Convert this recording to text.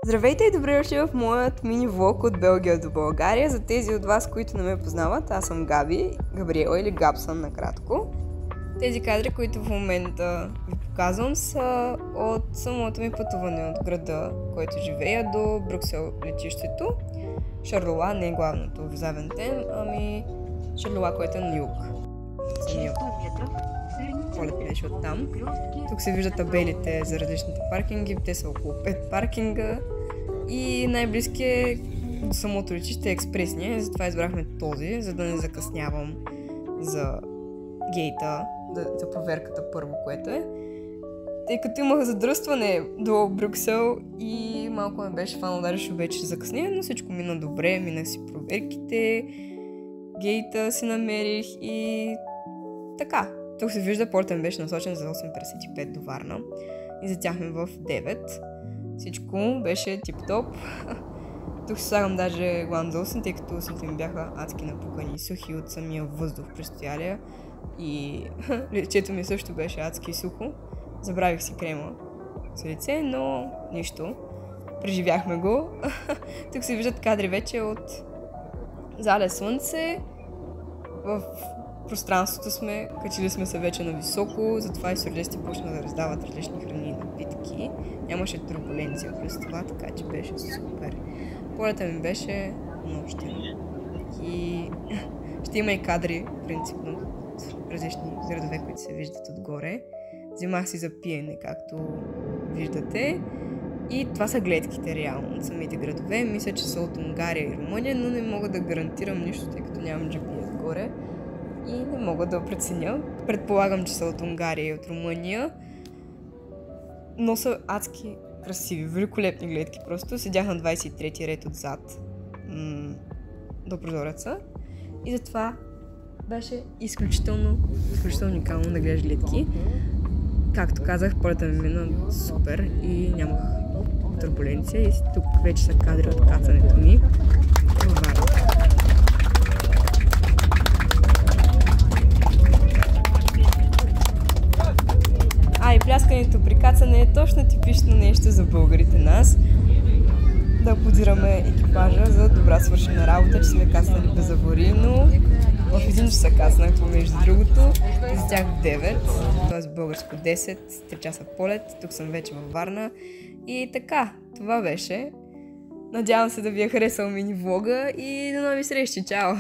Здравейте и добре дошли в моят мини-влог от Белгия до България. За тези от вас, които не ме познават, аз съм Габи, Габриела или Габсън накратко. Тези кадри, които в момента ви показвам, са от самото ми пътуване от града, в който живея, до Брюксел летището. Шарлоа не е главното в Завентем, ами Шарлоа, което е на юг. Полет беше оттам. Тук се виждат табелите за различните паркинги, те са около 5 паркинга и най-близкият до самото летище е експресния, затова избрахме този, за да не закъснявам за гейта, за проверката първо, което е. Тъй като имах задръстване до Брюксел и малко ме беше фанал, даже ще вече закъсня, но всичко мина добре, минах си проверките, гейта си намерих и така. Тук се вижда, портът ми беше насочен за 8.55 до Варна и затяхме в 9. Всичко беше тип-топ. Тук си слагам даже главно за устните, тъй като устните ми бяха адски напукани и сухи от самия въздух през стоялия. И лечето ми също беше адски сухо. Забравих си крема за лице, но нищо. Преживяхме го. Тук се виждат кадри вече от зале слънце. В пространството сме, качили сме се вече на високо, затова и стюардесите почна да раздават различни храни и напитки. Нямаше турбуленция през това, така че беше супер. Полета ми беше нощен. И ще има и кадри, принципно, от различни градове, които се виждат отгоре. Взимах си за пиене, както виждате. И това са гледките реално от самите градове. Мисля, че са от Унгария и Румъния, но не мога да гарантирам нищо, тъй като нямам GPS горе. И не мога да преценя. Предполагам, че са от Унгария и от Румъния. Но са адски красиви, великолепни гледки. Просто седях на 23-ти ред отзад до прозореца. И затова беше изключително уникално да гледаш гледки. Както казах, полета ми мина супер и нямах турбуленция. И тук вече са кадри от кацането ми. И пляскането при кацане е точно типично нещо за българите нас. Да аплодираме екипажа за добра свършена работа, че сме кацнали безаварийно. В 1 часа кацнахме, между другото, и за тях в 9, т.е. българско 10, 3 часа полет. Тук съм вече във Варна. И така, това беше. Надявам се да ви е харесал мини-влога и до нови срещи. Чао!